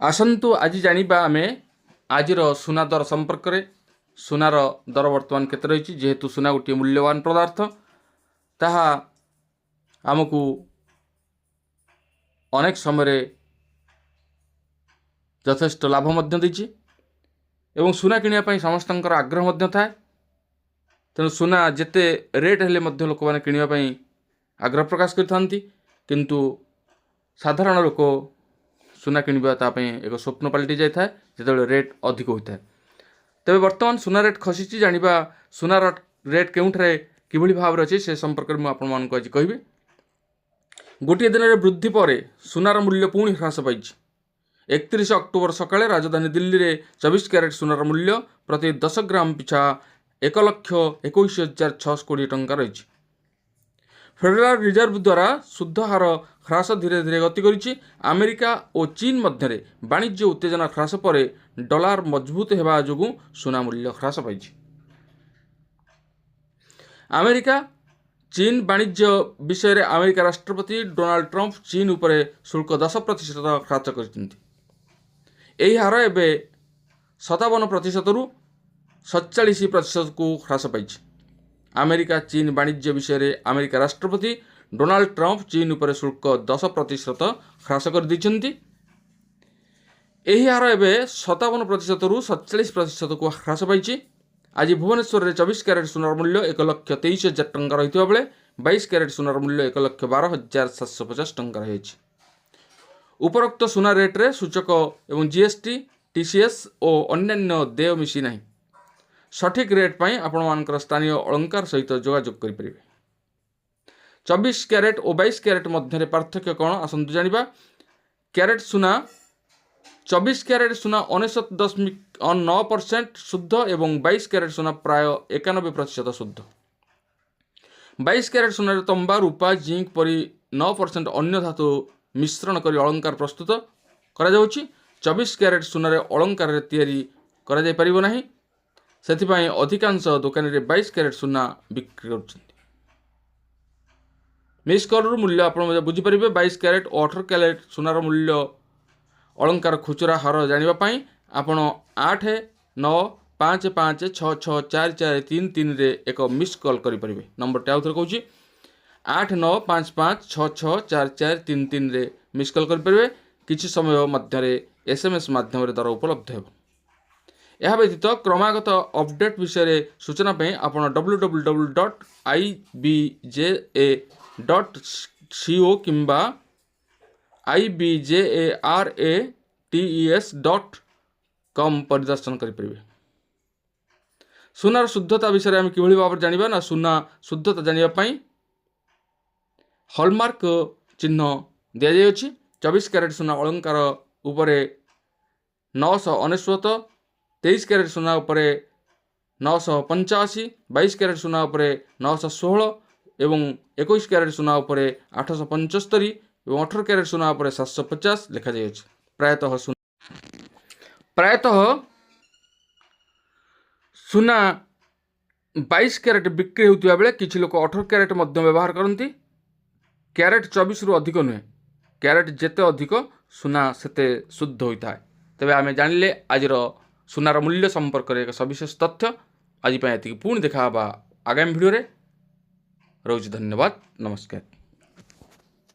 आसतु आज जानिबा आमे आजिर सुना दर संपर्क में। सुनार दर बर्तमान केते रही जेहेतु सुना गोटे मूल्यवान पदार्थ ताहा आमको अनेक समय यथेष्ट लाभ देछि एवं सुना किनिया समस्त आग्रह थाए। तेणु सुना जेते रेट हेले लोक मैंने किनिया आग्रह प्रकाश करथांती, किंतु साधारण लोक सुना किनिबा एक स्वप्न पलटि जाए जो रेट अधिक होता है। तेबे वर्तमान सुना रेट खसी जानिबा सुनार रेट केउठरे किभली भाव अच्छे से संपर्क में आपण मानक आज कहि। गोटे दिन में वृद्धि पर सुनार मूल्य पुणी ह्रास पाई। 31 अक्टोबर सकाळे राजधानी दिल्ली में 24 क्यारेट सुनार मूल्य प्रति 10 ग्राम पिछा 1,21,620 टंका रही। फेडराल रिजर्व द्वारा शुद्ध हार ह्रास धीरे धीरे गति करिछि। अमेरिका और चीन मध्य वाणिज्य उत्तेजना ह्रास पर डॉलर मजबूत होगा जोगु सुना मूल्य ह्रास पाई। अमेरिका चीन वाणिज्य विषय में अमेरिका राष्ट्रपति डोनाल्ड ट्रंप चीन उपर शुल्क 10% ह्रास कर हार एवं 57% रु 47% को ह्रास पाई। अमेरिका चीन वाणिज्य विषय में अमेरिका राष्ट्रपति डोनाल्ड ट्रंप चीन उपर शुल्क 10% ह्रास कर देइछन्ति। एही हार एवं 57% रु 47% को ह्रास पाई। आज भुवनेश्वर में 24 क्यारेट सुनार मूल्य 1,23,000 टंका रही बेले 22 क्यारेट सुनार मूल्य 1,12,750 टंका रही। उपरोक्त सुना रेट्रे सूचक एवं जीएसटी टीसीएस और अन्यान्य देय मिसी नहीं। सठिक रेट पाई आपण मानकर स्थानीय अलंकार सहित जोगाजोग करें। 24 क्यारेट और 22 क्यारेट मध्य पार्थक्य कौन आसतु जानिबा। क्यारेट सुना 24 क्यारेट सुना 99.9% शुद्ध एवं 22 क्यारेट सुना प्राय 91% शुद्ध। 22 क्यारेट सुना तंबा रूपा जिंक परी 9% अन्य धातु मिश्रण कर अलंकार प्रस्तुत करा जाउछि। 24 क्यारेट सुना अलंकार तैयारी करा जाय परिबो नाही, सेथिपाई अधिकांश दुकानी रे 22 क्यारेट सुना बिक्री कर। मिस कलर मूल्य आप बुझीपारे। 22 क्यारेट और 18 क्यारेट सुनार मूल्य अलंकार खुचरा हार जानापी आपण 8955664433 रे एक मिस कॉल करें। नंबर आउ थे कहूँ 8955664433 रे मिस कॉल करें। किसी समय मध्य एसएमएस माध्यम दर उपलब्ध हो। यह व्यतीत क्रमागत अपडेट विषय सूचना आप www.ibja.co किंबा ibjarates.com परिदर्शन करें। सुनार शुद्धता विषय में किभली भाव जानिबा ना सुना शुद्धता जानिबा हॉलमार्क चिन्ह दिया जायछि। 24 क्यारेट सुना अलंकार उपरे 999, 23 क्यारेट सुना उपरे 985, 22 क्यारेट सुना उपरे 916 एवं 21 क्यारेट सुना उपरे 875 और 18 क्यारेट सुना उपरे 750 लिखा जायछि। प्रायतः सुना 22 क्यारेट बिक्री होता बेले किछि लोक 18 क्यारेट मध्य व्यवहार करती। क्यारेट 24 रु अधिक नुहे। क्यारेट जेते अधिक सुना सेते शुद्ध होता है। तेबे आमे जानिले आजिर सुनार मूल्य संपर्क में एक सविशेष तथ्य। आज पुणी देखा आगामी भिडियो रे। रोज धन्यवाद, नमस्कार।